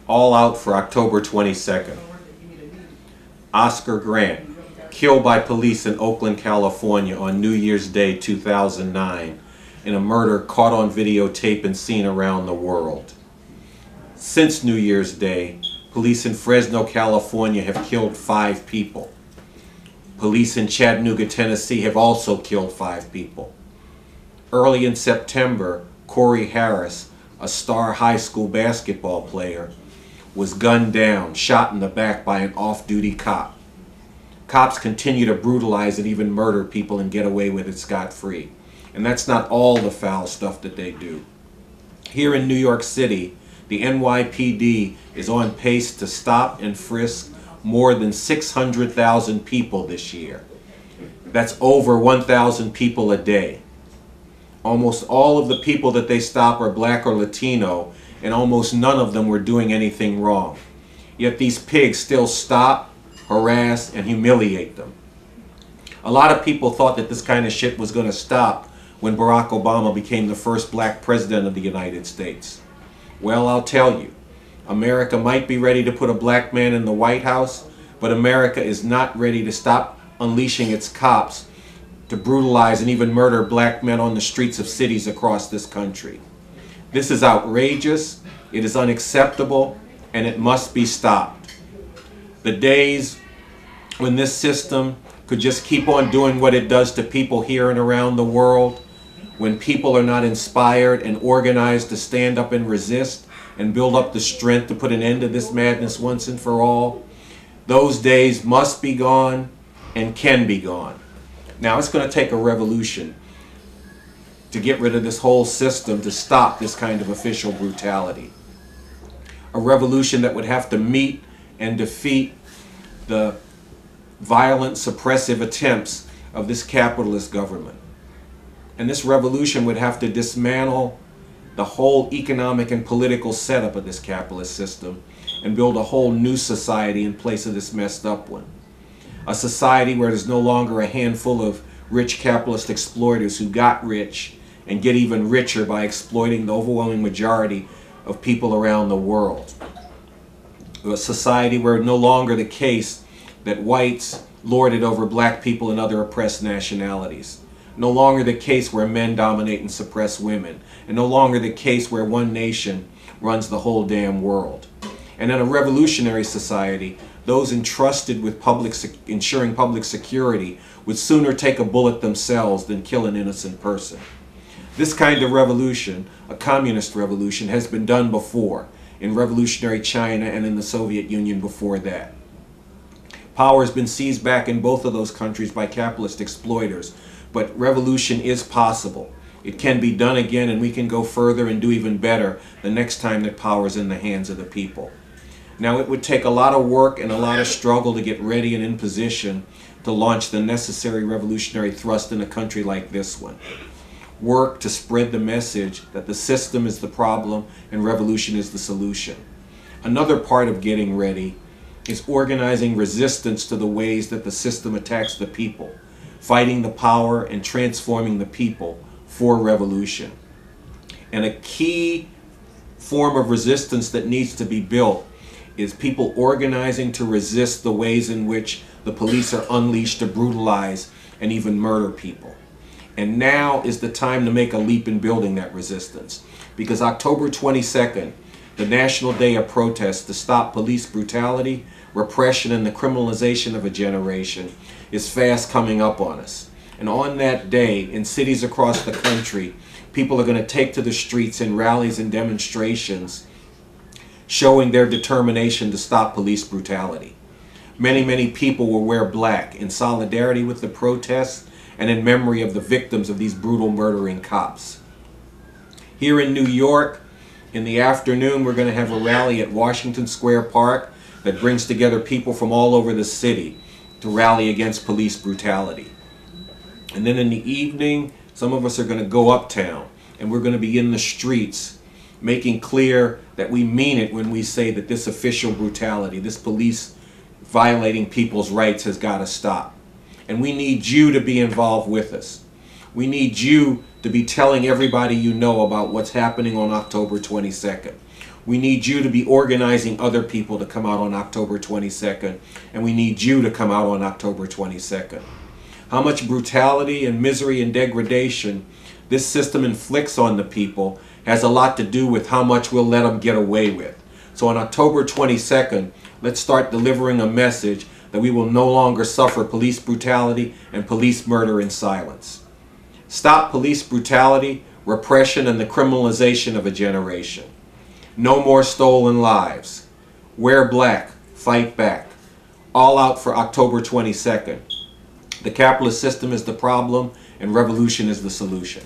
all out for October 22nd. Oscar Grant, killed by police in Oakland, California on New Year's Day 2009 in a murder caught on videotape and seen around the world. Since New Year's Day, police in Fresno, California have killed 5 people. Police in Chattanooga, Tennessee have also killed 5 people. Early in September, Corey Harris, a star high school basketball player, was gunned down, shot in the back by an off-duty cop. Cops continue to brutalize and even murder people and get away with it scot-free. And that's not all the foul stuff that they do. Here in New York City, the NYPD is on pace to stop and frisk more than 600,000 people this year. That's over 1,000 people a day. Almost all of the people that they stop are black or Latino, and almost none of them were doing anything wrong. Yet these pigs still stop, harass, and humiliate them. A lot of people thought that this kind of shit was going to stop when Barack Obama became the first black president of the United States. Well, I'll tell you, America might be ready to put a black man in the White House, but America is not ready to stop unleashing its cops to brutalize and even murder black men on the streets of cities across this country. This is outrageous, it is unacceptable, and it must be stopped. The days when this system could just keep on doing what it does to people here and around the world, when people are not inspired and organized to stand up and resist and build up the strength to put an end to this madness once and for all, those days must be gone and can be gone. Now, it's going to take a revolution to get rid of this whole system, to stop this kind of official brutality. A revolution that would have to meet and defeat the violent, suppressive attempts of this capitalist government. And this revolution would have to dismantle the whole economic and political setup of this capitalist system and build a whole new society in place of this messed up one. A society where there's no longer a handful of rich capitalist exploiters who got rich and get even richer by exploiting the overwhelming majority of people around the world. A society where no longer the case that whites lord it over black people and other oppressed nationalities. No longer the case where men dominate and suppress women. And no longer the case where one nation runs the whole damn world. And in a revolutionary society, those entrusted with ensuring public security would sooner take a bullet themselves than kill an innocent person. This kind of revolution, a communist revolution, has been done before in revolutionary China and in the Soviet Union before that. Power has been seized back in both of those countries by capitalist exploiters, but revolution is possible. It can be done again, and we can go further and do even better the next time that power is in the hands of the people. Now, it would take a lot of work and a lot of struggle to get ready and in position to launch the necessary revolutionary thrust in a country like this one. Work to spread the message that the system is the problem and revolution is the solution. Another part of getting ready is organizing resistance to the ways that the system attacks the people, fighting the power and transforming the people for revolution. And a key form of resistance that needs to be built is people organizing to resist the ways in which the police are unleashed to brutalize and even murder people. And now is the time to make a leap in building that resistance, because October 22nd, the National Day of Protest to stop police brutality, repression, and the criminalization of a generation, is fast coming up on us. And on that day, in cities across the country, people are going to take to the streets in rallies and demonstrations showing their determination to stop police brutality. Many people will wear black in solidarity with the protests and in memory of the victims of these brutal murdering cops. Here in New York, in the afternoon, we're going to have a rally at Washington Square Park that brings together people from all over the city to rally against police brutality. And then in the evening, some of us are going to go uptown, and we're going to be in the streets making clear that we mean it when we say that this official brutality, this police violating people's rights, has got to stop. And we need you to be involved with us. We need you to be telling everybody you know about what's happening on October 22nd. We need you to be organizing other people to come out on October 22nd, and we need you to come out on October 22nd. How much brutality and misery and degradation this system inflicts on the people has a lot to do with how much we'll let them get away with. So on October 22nd, let's start delivering a message that we will no longer suffer police brutality and police murder in silence. Stop police brutality, repression, and the criminalization of a generation. No more stolen lives. Wear black. Fight back. All out for October 22nd. The capitalist system is the problem, and revolution is the solution.